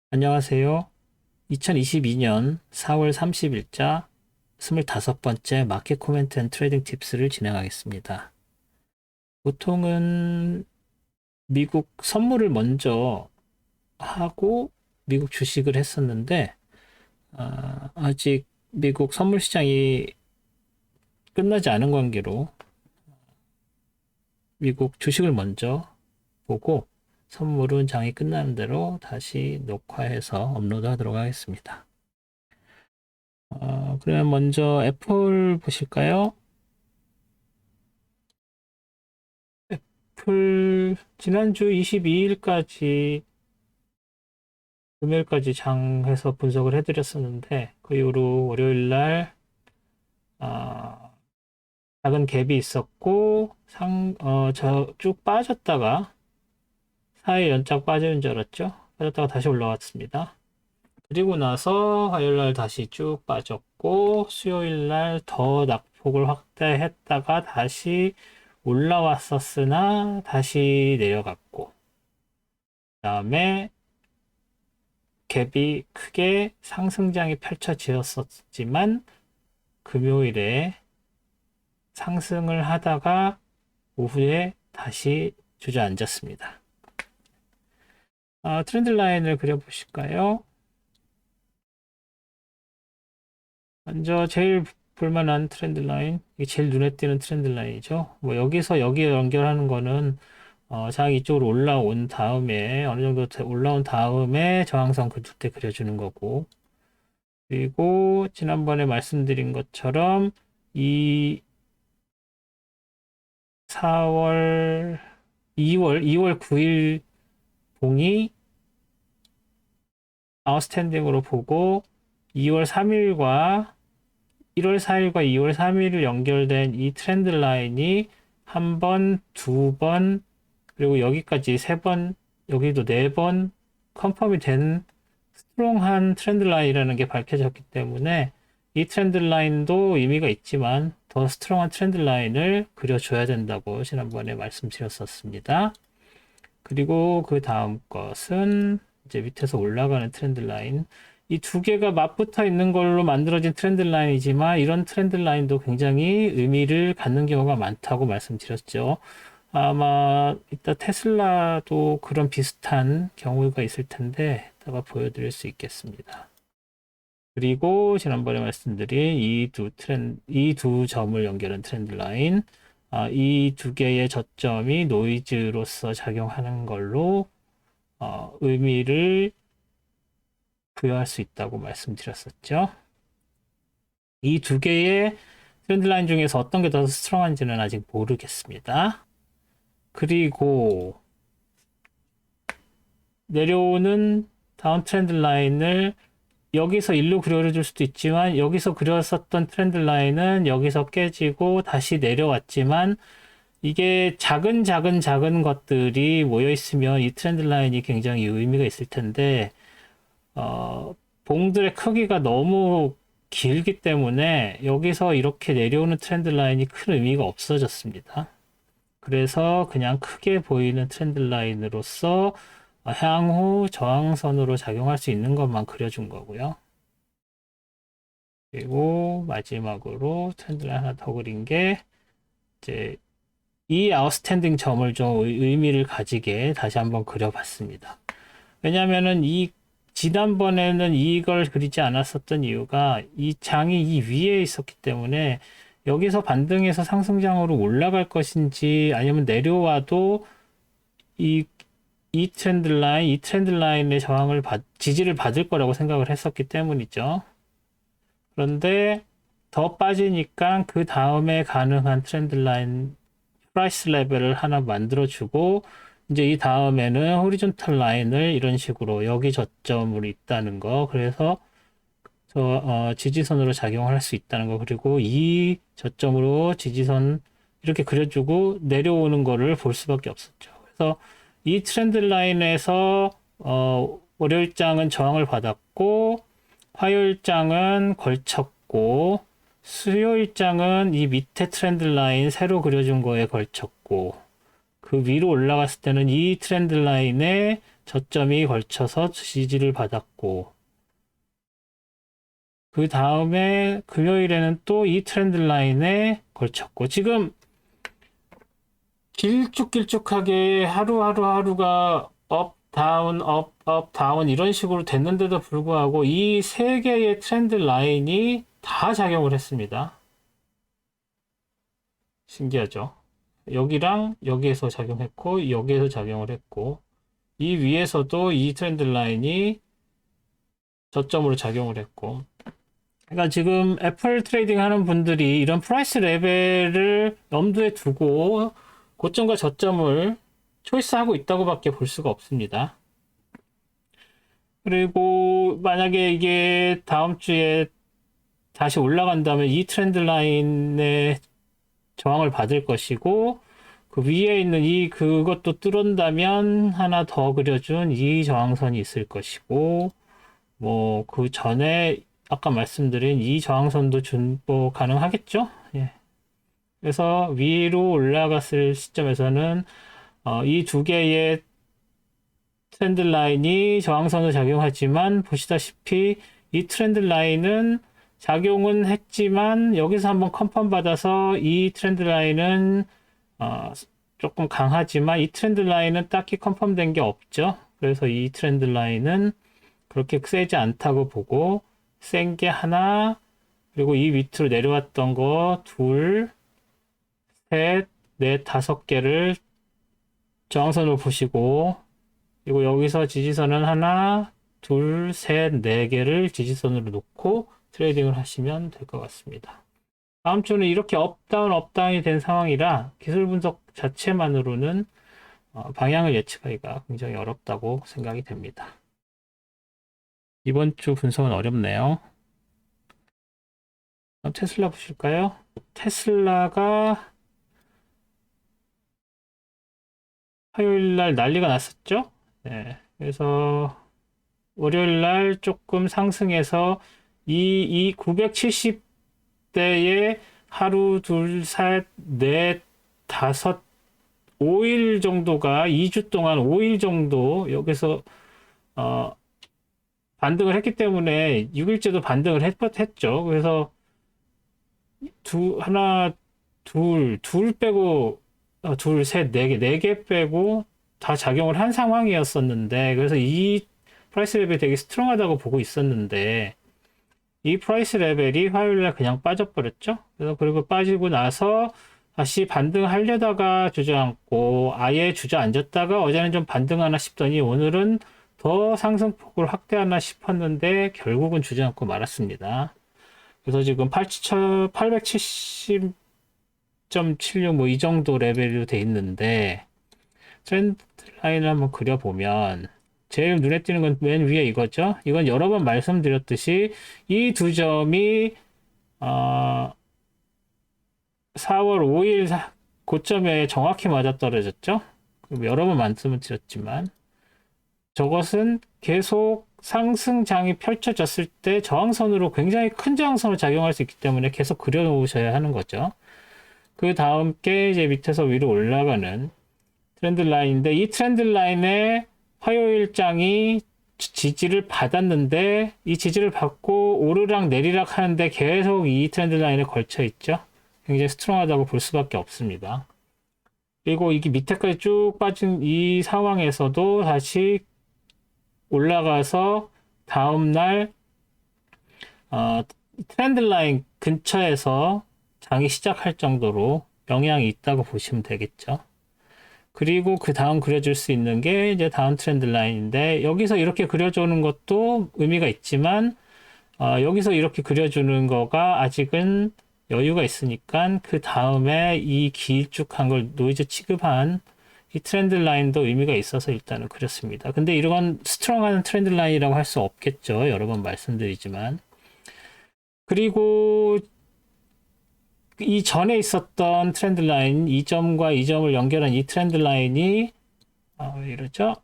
안녕하세요. 2022년 4월 30일자 25번째 마켓 코멘트 앤 트레이딩 팁스를 진행하겠습니다. 보통은 미국 선물을 먼저 하고 미국 주식을 했었는데, 아직 미국 선물 시장이 끝나지 않은 관계로 미국 주식을 먼저 보고 선물은 장이 끝나는 대로 다시 녹화해서 업로드 하도록 하겠습니다. 그러면 먼저 애플 보실까요? 애플 지난주 22일까지 금요일까지 장해서 분석을 해드렸었는데 그 이후로 월요일 날 아, 작은 갭이 있었고 쭉 빠졌다가 4일 연짝 빠지는 줄 알았죠? 빠졌다가 다시 올라왔습니다. 그리고 나서 화요일 날 다시 쭉 빠졌고 수요일 날 더 낙폭을 확대했다가 다시 올라왔었으나 다시 내려갔고 그다음에 갭이 크게 상승장이 펼쳐지었었지만 금요일에 상승을 하다가 오후에 다시 주저앉았습니다. 트렌드 라인을 그려보실까요? 먼저 제일 볼만한 트렌드 라인, 이게 제일 눈에 띄는 트렌드 라인이죠. 뭐 여기서 여기에 연결하는 거는 장 이쪽으로 올라온 다음에 어느 정도 올라온 다음에 저항선 그 두께 그려주는 거고, 그리고 지난번에 말씀드린 것처럼 이 4월 2월 9일 봉이 아웃스탠딩으로 보고 2월 3일과 1월 4일과 2월 3일을 연결된 이 트렌드 라인이 한 번, 두 번, 그리고 여기까지 세 번, 여기도 네 번 컨펌이 된 스트롱한 트렌드 라인이라는 게 밝혀졌기 때문에 이 트렌드 라인도 의미가 있지만 더 스트롱한 트렌드 라인을 그려줘야 된다고 지난번에 말씀드렸었습니다. 그리고 그 다음 것은 이제 밑에서 올라가는 트렌드 라인. 이 두 개가 맞붙어 있는 걸로 만들어진 트렌드 라인이지만 이런 트렌드 라인도 굉장히 의미를 갖는 경우가 많다고 말씀드렸죠. 아마 이따 테슬라도 그런 비슷한 경우가 있을 텐데 이따가 보여드릴 수 있겠습니다. 그리고 지난번에 말씀드린 이 두 점을 연결한 트렌드 라인, 이 두 개의 저점이 노이즈로서 작용하는 걸로 의미를 부여할 수 있다고 말씀드렸었죠. 이 두 개의 트렌드 라인 중에서 어떤 게 더 스트롱한지는 아직 모르겠습니다. 그리고 내려오는 다운 트렌드 라인을 여기서 일로 그려줄 수도 있지만 여기서 그렸었던 트렌드 라인은 여기서 깨지고 다시 내려왔지만 이게 작은 것들이 모여 있으면 이 트렌드 라인이 굉장히 의미가 있을 텐데 봉들의 크기가 너무 길기 때문에 여기서 이렇게 내려오는 트렌드 라인이 큰 의미가 없어졌습니다. 그래서 그냥 크게 보이는 트렌드 라인으로서 향후 저항선으로 작용할 수 있는 것만 그려준 거고요. 그리고 마지막으로 트렌드 라인 하나 더 그린 게 이제 이 아웃스탠딩 점을 좀 의미를 가지게 다시 한번 그려봤습니다. 왜냐하면은 이 지난번에는 이걸 그리지 않았었던 이유가 이 장이 이 위에 있었기 때문에 여기서 반등해서 상승장으로 올라갈 것인지 아니면 내려와도 이 트렌드 라인의 지지를 받을 거라고 생각을 했었기 때문이죠. 그런데 더 빠지니까 그 다음에 가능한 트렌드 라인 프라이스 레벨을 하나 만들어주고 이제 이 다음에는 호리존탈 라인을 이런 식으로 여기 저점으로 있다는 거, 그래서 지지선으로 작용할 수 있다는 거, 그리고 이 저점으로 지지선 이렇게 그려주고 내려오는 거를 볼 수밖에 없었죠. 그래서 이 트렌드 라인에서 월요일장은 저항을 받았고 화요일장은 걸쳤고 수요일장은 이 밑에 트렌드 라인 새로 그려준 거에 걸쳤고 그 위로 올라갔을 때는 이 트렌드 라인에 저점이 걸쳐서 지지를 받았고, 그 다음에 금요일에는 또 이 트렌드 라인에 걸쳤고, 지금 길쭉길쭉하게 하루가 업, 다운 이런 식으로 됐는데도 불구하고 이 세 개의 트렌드 라인이 다 작용을 했습니다. 신기하죠? 여기랑 여기에서 작용했고, 여기에서 작용을 했고, 이 위에서도 이 트렌드 라인이 저점으로 작용을 했고, 그러니까 지금 애플 트레이딩 하는 분들이 이런 프라이스 레벨을 염두에 두고 고점과 저점을 초이스하고 있다고밖에 볼 수가 없습니다. 그리고 만약에 이게 다음 주에 다시 올라간다면 이 트렌드 라인의 저항을 받을 것이고, 그 위에 있는 그것도 뚫은다면 하나 더 그려준 이 저항선이 있을 것이고, 뭐 그 전에 아까 말씀드린 이 저항선도 준보 가능하겠죠? 예. 그래서 위로 올라갔을 시점에서는 이 두 개의 트렌드 라인이 저항선으로 작용하지만 보시다시피 이 트렌드 라인은 작용은 했지만 여기서 한번 컨펌 받아서 이 트렌드 라인은 조금 강하지만 이 트렌드 라인은 딱히 컨펌 된 게 없죠. 그래서 이 트렌드 라인은 그렇게 세지 않다고 보고 센 게 하나, 그리고 이 밑으로 내려왔던 거 둘, 셋, 넷, 다섯 개를 저항선으로 보시고, 그리고 여기서 지지선은 하나, 둘, 셋, 네 개를 지지선으로 놓고 트레이딩을 하시면 될 것 같습니다. 다음 주는 이렇게 업다운이 된 상황이라 기술 분석 자체만으로는 방향을 예측하기가 굉장히 어렵다고 생각이 됩니다. 이번 주 분석은 어렵네요. 테슬라 보실까요? 테슬라가 화요일 날 난리가 났었죠? 네, 그래서 월요일 날 조금 상승해서 이 970대에 하루, 둘, 셋, 넷, 다섯, 5일 정도가 2주 동안 5일 정도 여기서 반등을 했기 때문에 6일째도 반등을 했죠. 그래서 하나, 둘 빼고 둘, 셋, 네 개 빼고 다 작용을 한 상황이었었는데, 그래서 이 프라이스 레벨이 되게 스트롱하다고 보고 있었는데, 이 프라이스 레벨이 화요일날 그냥 빠져버렸죠. 그래서 그리고 빠지고 나서 다시 반등하려다가 주저앉고 아예 주저앉았다가 어제는 좀 반등하나 싶더니 오늘은 더 상승폭을 확대하나 싶었는데 결국은 주저앉고 말았습니다. 그래서 지금 870.76 뭐 이 정도 레벨로 돼 있는데, 트렌드 라인을 한번 그려보면 제일 눈에 띄는 건 맨 위에 이거죠. 이건 여러 번 말씀드렸듯이 이 두 점이 4월 5일 고점에 정확히 맞아떨어졌죠. 여러 번 말씀을 드렸지만 저것은 계속 상승장이 펼쳐졌을 때 저항선으로 굉장히 큰 저항선으로 작용할 수 있기 때문에 계속 그려놓으셔야 하는 거죠. 그 다음 게 이제 밑에서 위로 올라가는 트렌드 라인인데, 이 트렌드 라인에 화요일장이 지지를 받았는데 이 지지를 받고 오르락 내리락 하는데 계속 이 트렌드 라인에 걸쳐 있죠. 굉장히 스트롱하다고 볼 수밖에 없습니다. 그리고 이게 밑에까지 쭉 빠진 이 상황에서도 다시 올라가서 다음날 트렌드 라인 근처에서 장이 시작할 정도로 영향이 있다고 보시면 되겠죠. 그리고 그 다음 그려줄 수 있는 게 이제 다음 트렌드 라인인데, 여기서 이렇게 그려주는 것도 의미가 있지만 여기서 이렇게 그려주는 거가 아직은 여유가 있으니까 그 다음에 이 길쭉한 걸 노이즈 취급한 이 트렌드 라인도 의미가 있어서 일단은 그렸습니다. 근데 이런 스트롱한 트렌드 라인이라고 할 수 없겠죠. 여러 번 말씀드리지만. 그리고 이 전에 있었던 트렌드 라인, 이 점과 이 점을 연결한 이 트렌드 라인이 왜 이러죠?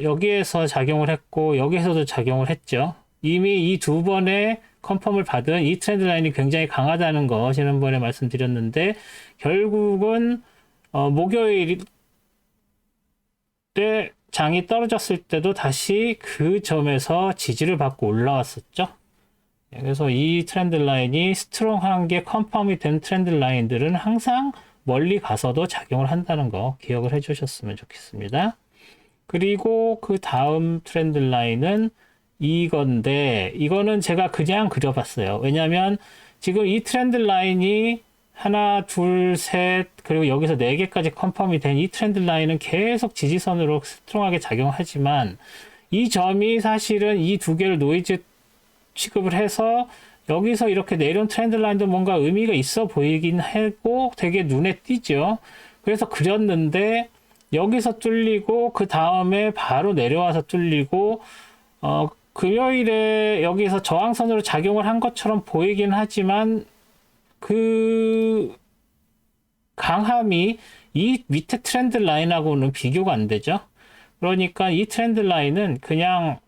여기에서 작용을 했고 여기에서도 작용을 했죠. 이미 이 두 번의 컨펌을 받은 이 트렌드 라인이 굉장히 강하다는 거 지난번에 말씀드렸는데, 결국은 목요일에 장이 떨어졌을 때도 다시 그 점에서 지지를 받고 올라왔었죠. 그래서 이 트렌드 라인이 스트롱한 게 컨펌이 된 트렌드 라인들은 항상 멀리 가서도 작용을 한다는 거 기억을 해주셨으면 좋겠습니다. 그리고 그 다음 트렌드 라인은 이건데, 이거는 제가 그냥 그려봤어요. 왜냐하면 지금 이 트렌드 라인이 하나, 둘, 셋, 그리고 여기서 네 개까지 컨펌이 된 이 트렌드 라인은 계속 지지선으로 스트롱하게 작용하지만, 이 점이 사실은 이 두 개를 노이즈 취급을 해서 여기서 이렇게 내려온 트렌드 라인도 뭔가 의미가 있어 보이긴 하고 되게 눈에 띄죠. 그래서 그렸는데 여기서 뚫리고 그 다음에 바로 내려와서 뚫리고 금요일에 여기서 저항선으로 작용을 한 것처럼 보이긴 하지만 그 강함이 이 밑에 트렌드 라인하고는 비교가 안 되죠. 그러니까 이 트렌드 라인은 그냥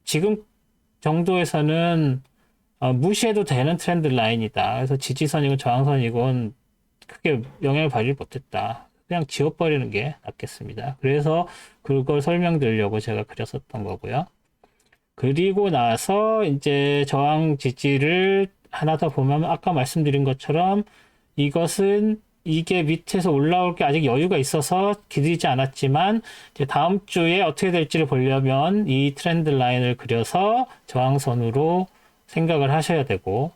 지금 정도에서는 무시해도 되는 트렌드 라인이다. 그래서 지지선이고 저항선이건 크게 영향을 받지 못했다. 그냥 지워버리는 게 낫겠습니다. 그래서 그걸 설명드리려고 제가 그렸었던 거고요. 그리고 나서 이제 저항 지지를 하나 더 보면 아까 말씀드린 것처럼 이것은 이게 밑에서 올라올 게 아직 여유가 있어서 기다리지 않았지만 이제 다음 주에 어떻게 될지를 보려면 이 트렌드 라인을 그려서 저항선으로 생각을 하셔야 되고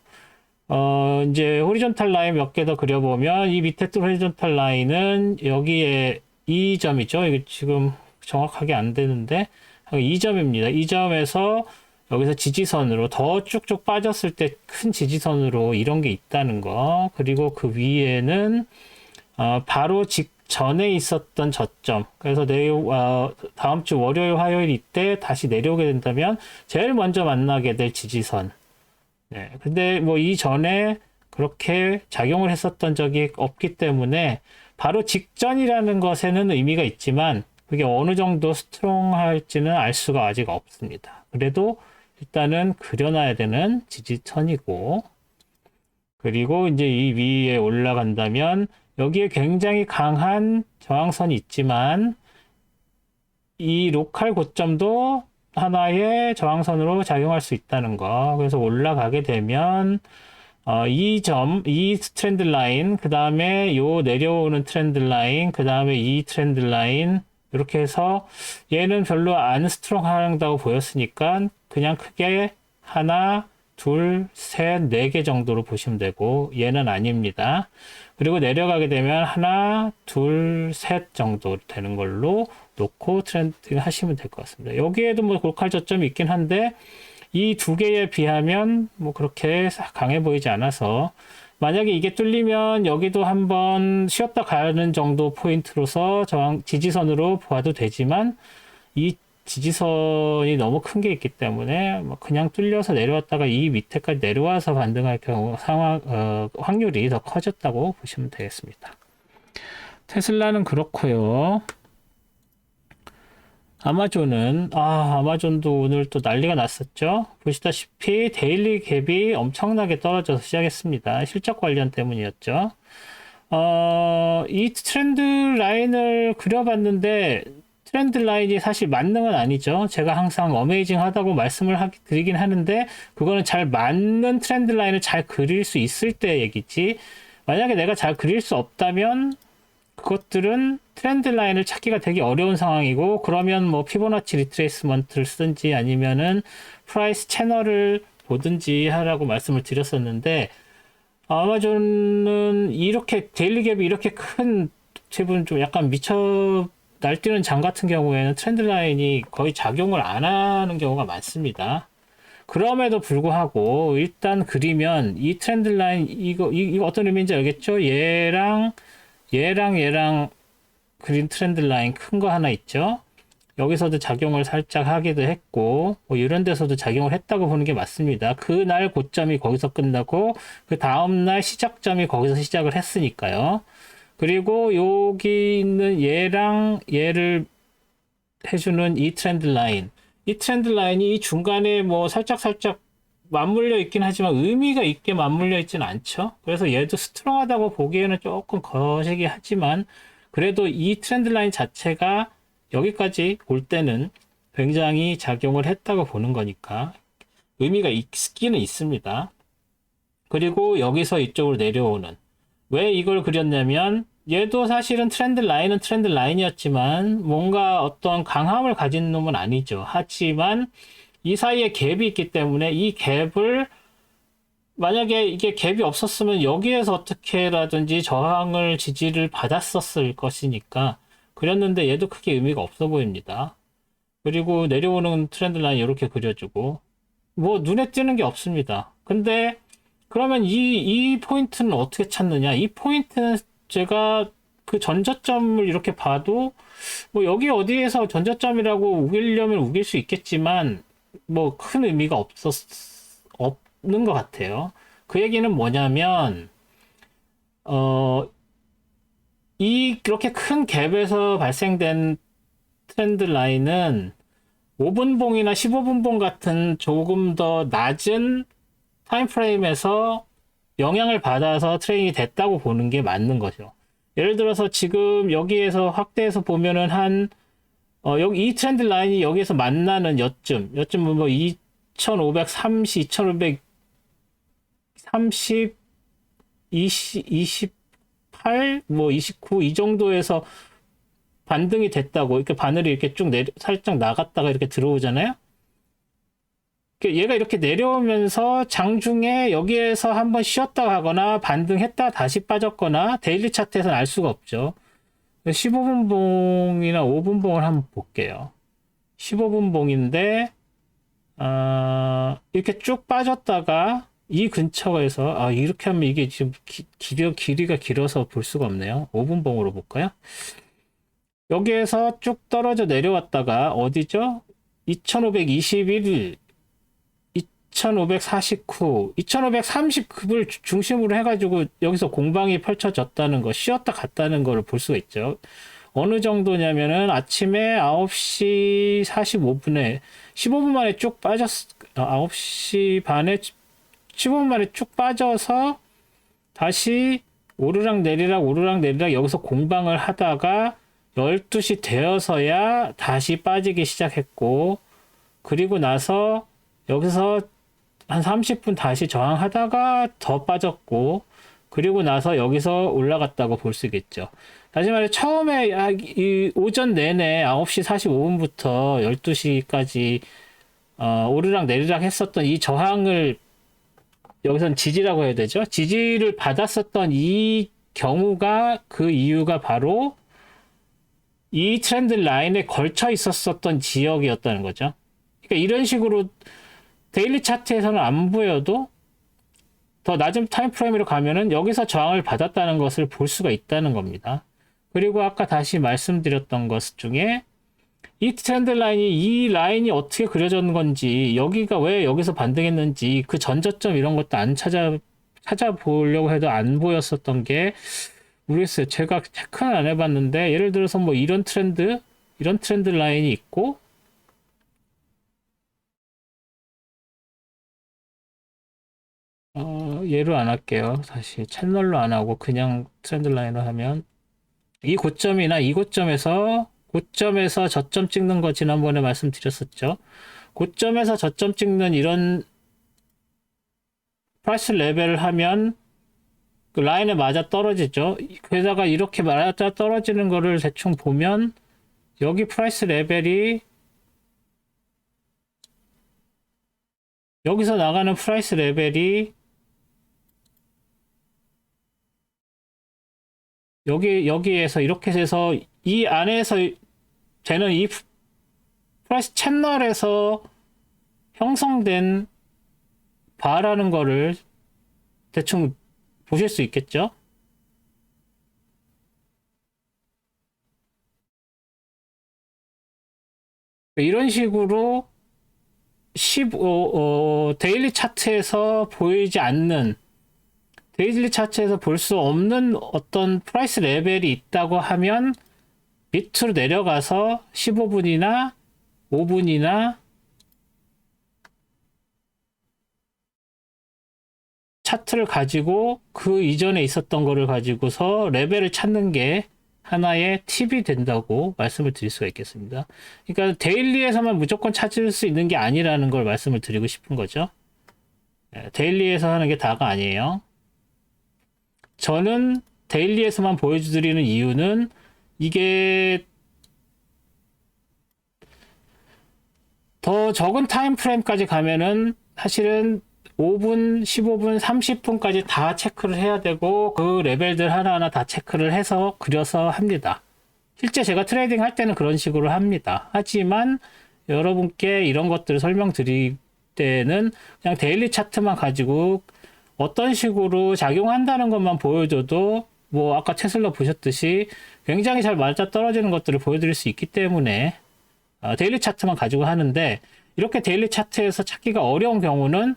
이제 호리존탈 라인 몇 개 더 그려보면 이 밑에 또 호리존탈 라인은 여기에 이 점이죠. 이게 지금 정확하게 안 되는데 이 점입니다. 이 점에서 여기서 지지선으로 더 쭉쭉 빠졌을 때 큰 지지선으로 이런 게 있다는 거. 그리고 그 위에는 바로 직전에 있었던 저점. 그래서 다음 주 월요일, 화요일 이때 다시 내려오게 된다면 제일 먼저 만나게 될 지지선. 네. 근데 뭐 이전에 그렇게 작용을 했었던 적이 없기 때문에 바로 직전이라는 것에는 의미가 있지만 그게 어느 정도 스트롱할지는 알 수가 아직 없습니다. 그래도 일단은 그려놔야 되는 지지선이고, 그리고 이제 이 위에 올라간다면 여기에 굉장히 강한 저항선이 있지만 이 로컬 고점도 하나의 저항선으로 작용할 수 있다는 거. 그래서 올라가게 되면 이 트렌드 라인, 그 다음에 요 내려오는 트렌드 라인, 그 다음에 이 트렌드 라인, 이렇게 해서 얘는 별로 안 스트롱하다고 보였으니까 그냥 크게 하나, 둘, 셋, 네 개 정도로 보시면 되고 얘는 아닙니다. 그리고 내려가게 되면 하나, 둘, 셋 정도 되는 걸로 놓고 트렌드 하시면 될 것 같습니다. 여기에도 뭐 로컬 저점이 있긴 한데 이 두 개에 비하면 뭐 그렇게 강해 보이지 않아서 만약에 이게 뚫리면 여기도 한번 쉬었다 가는 정도 포인트로서 지지선으로 봐도 되지만 이 지지선이 너무 큰 게 있기 때문에 뭐 그냥 뚫려서 내려왔다가 이 밑에까지 내려와서 반등할 경우 확률이 더 커졌다고 보시면 되겠습니다. 테슬라는 그렇고요. 아마존도 오늘 또 난리가 났었죠. 보시다시피 데일리 갭이 엄청나게 떨어져서 시작했습니다. 실적 관련 때문이었죠. 이 트렌드 라인을 그려봤는데 트렌드 라인이 사실 만능은 아니죠. 제가 항상 어메이징 하다고 말씀을 드리긴 하는데 그거는 잘 맞는 트렌드 라인을 잘 그릴 수 있을 때 얘기지. 만약에 내가 잘 그릴 수 없다면 그것들은 트렌드 라인을 찾기가 되게 어려운 상황이고, 그러면 뭐 피보나치 리트레이스먼트를 쓰든지 아니면은 프라이스 채널을 보든지 하라고 말씀을 드렸었는데, 아마존은 이렇게 데일리 갭이 이렇게 큰 갭은 좀 약간 미쳐 날뛰는 장 같은 경우에는 트렌드 라인이 거의 작용을 안 하는 경우가 많습니다. 그럼에도 불구하고 일단 그리면 이 트렌드 라인 이거 어떤 의미인지 알겠죠? 얘랑 그린 트렌드 라인 큰 거 하나 있죠. 여기서도 작용을 살짝 하기도 했고 뭐 이런 데서도 작용을 했다고 보는 게 맞습니다. 그날 고점이 거기서 끝나고 그 다음날 시작점이 거기서 시작을 했으니까요. 그리고 여기 있는 얘랑 얘를 해주는 이 트렌드 라인이 이 중간에 뭐 살짝 맞물려 있긴 하지만 의미가 있게 맞물려 있지는 않죠. 그래서 얘도 스트롱하다고 보기에는 조금 거시기 하지만 그래도 이 트렌드 라인 자체가 여기까지 올 때는 굉장히 작용을 했다고 보는 거니까 의미가 있기는 있습니다. 그리고 여기서 이쪽으로 내려오는, 왜 이걸 그렸냐면 얘도 사실은 트렌드 라인은 트렌드 라인이었지만 뭔가 어떤 강함을 가진 놈은 아니죠. 하지만 이 사이에 갭이 있기 때문에 이 갭을, 만약에 이게 갭이 없었으면 여기에서 어떻게라든지 저항을 지지를 받았었을 것이니까 그렸는데 얘도 크게 의미가 없어 보입니다. 그리고 내려오는 트렌드 라인 이렇게 그려주고 뭐 눈에 띄는 게 없습니다. 근데 그러면 이 포인트는 어떻게 찾느냐? 이 포인트는 제가 그 전저점을 이렇게 봐도 뭐 여기 어디에서 전저점이라고 우기려면 우길 수 있겠지만 뭐 큰 의미가 없는 것 같아요. 그 얘기는 뭐냐면 그렇게 큰 갭에서 발생된 트렌드 라인은 5분봉이나 15분봉 같은 조금 더 낮은 타임프레임에서 영향을 받아서 트레이닝이 됐다고 보는 게 맞는 거죠. 예를 들어서 지금 여기에서 확대해서 보면은 여기 이 트렌드 라인이 여기에서 만나는 여쯤 뭐 2530, 2530, 28, 뭐 29, 이 정도에서 반등이 됐다고, 이렇게 바늘이 이렇게 쭉 살짝 나갔다가 이렇게 들어오잖아요. 얘가 이렇게 내려오면서 장중에 여기에서 한번 쉬었다 가거나 반등했다 다시 빠졌거나 데일리 차트에서는 알 수가 없죠. 15분봉이나 5분봉을 한번 볼게요. 15분봉인데 이렇게 쭉 빠졌다가 이 근처에서 이렇게 하면 이게 지금 길이가 길어서 볼 수가 없네요. 5분봉으로 볼까요? 여기에서 쭉 떨어져 내려왔다가 어디죠? 2521, 2549, 2530급을 중심으로 해가지고 여기서 공방이 펼쳐졌다는 거, 쉬었다 갔다는 거를 볼 수가 있죠. 어느 정도냐면은 아침에 9시 45분에 15분 만에 쭉 9시 반에 15분 만에 쭉 빠져서 다시 오르락 내리락 여기서 공방을 하다가 12시 되어서야 다시 빠지기 시작했고, 그리고 나서 여기서 한 30분 다시 저항하다가 더 빠졌고, 그리고 나서 여기서 올라갔다고 볼 수 있겠죠. 다시 말해 처음에 이 오전 내내 9시 45분부터 12시까지 오르락 내리락 했었던 이 저항을 여기선 지지라고 해야 되죠. 지지를 받았었던 이 경우가, 그 이유가 바로 이 트렌드 라인에 걸쳐 있었던 지역이었다는 거죠. 그러니까 이런 식으로 데일리 차트에서는 안 보여도 더 낮은 타임 프레임으로 가면은 여기서 저항을 받았다는 것을 볼 수가 있다는 겁니다. 그리고 아까 다시 말씀드렸던 것 중에 이 트렌드 라인이, 이 라인이 어떻게 그려졌는 건지, 여기가 왜 여기서 반등했는지 그 전저점 이런 것도 안 찾아보려고 해도 안 보였었던 게 모르겠어요. 제가 체크는 안 해봤는데, 예를 들어서 뭐 이런 트렌드 라인이 있고, 얘로 안 할게요. 다시 채널로 안 하고 그냥 트렌드 라인으로 하면 이 고점이나 이 고점에서 저점 찍는 거 지난번에 말씀드렸었죠. 고점에서 저점 찍는 이런 프라이스 레벨을 하면 그 라인에 맞아 떨어지죠. 게다가 이렇게 맞아 떨어지는 거를 대충 보면 여기 프라이스 레벨이, 여기서 나가는 프라이스 레벨이 여기에서 이렇게 해서 이 안에서 되는 이 프라이스 채널에서 형성된 바라는 거를 대충 보실 수 있겠죠? 이런 식으로 데일리 차트에서 보이지 않는, 데일리 차트에서 볼 수 없는 어떤 프라이스 레벨이 있다고 하면 밑으로 내려가서 15분이나 5분이나 차트를 가지고 그 이전에 있었던 거를 가지고서 레벨을 찾는 게 하나의 팁이 된다고 말씀을 드릴 수가 있겠습니다. 그러니까 데일리에서만 무조건 찾을 수 있는 게 아니라는 걸 말씀을 드리고 싶은 거죠. 데일리에서 하는 게 다가 아니에요. 저는 데일리에서만 보여드리는 이유는 이게 더 적은 타임 프레임까지 가면은 사실은 5분, 15분, 30분까지 다 체크를 해야 되고 그 레벨들 하나하나 다 체크를 해서 그려서 합니다. 실제 제가 트레이딩 할 때는 그런 식으로 합니다. 하지만 여러분께 이런 것들을 설명드릴 때는 그냥 데일리 차트만 가지고 어떤 식으로 작용한다는 것만 보여줘도 뭐 아까 테슬라 보셨듯이 굉장히 잘 맞아 떨어지는 것들을 보여드릴 수 있기 때문에 데일리 차트만 가지고 하는데, 이렇게 데일리 차트에서 찾기가 어려운 경우는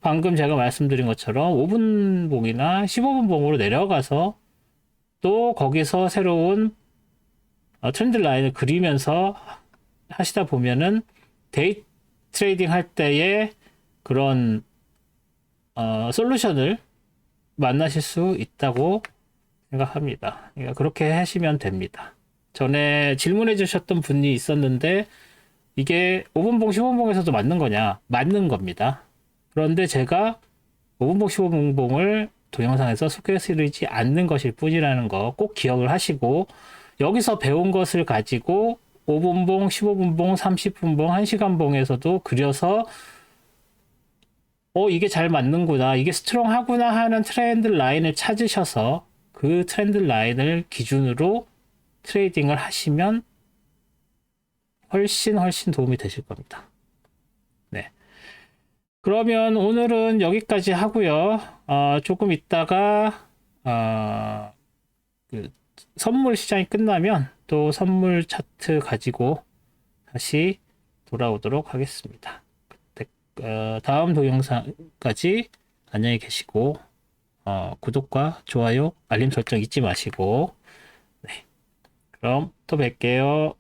방금 제가 말씀드린 것처럼 5분 봉이나 15분 봉으로 내려가서 또 거기서 새로운 트렌드 라인을 그리면서 하시다 보면은 데이 트레이딩 할 때의 그런 솔루션을 만나실 수 있다고 생각합니다. 그러니까 그렇게 하시면 됩니다. 전에 질문해 주셨던 분이 있었는데 이게 5분봉, 15분봉에서도 맞는 거냐? 맞는 겁니다. 그런데 제가 5분봉, 15분봉을 동영상에서 소개해드리지 않는 것일 뿐이라는 거 꼭 기억을 하시고, 여기서 배운 것을 가지고 5분봉, 15분봉, 30분봉, 1시간봉에서도 그려서 이게 잘 맞는구나, 이게 스트롱하구나 하는 트렌드 라인을 찾으셔서 그 트렌드 라인을 기준으로 트레이딩을 하시면 훨씬 도움이 되실 겁니다. 네. 그러면 오늘은 여기까지 하고요. 조금 있다가 그 선물 시장이 끝나면 또 선물 차트 가지고 다시 돌아오도록 하겠습니다. 그때 다음 동영상까지 안녕히 계시고 구독과 좋아요, 알림 설정 잊지 마시고, 네. 그럼 또 뵐게요.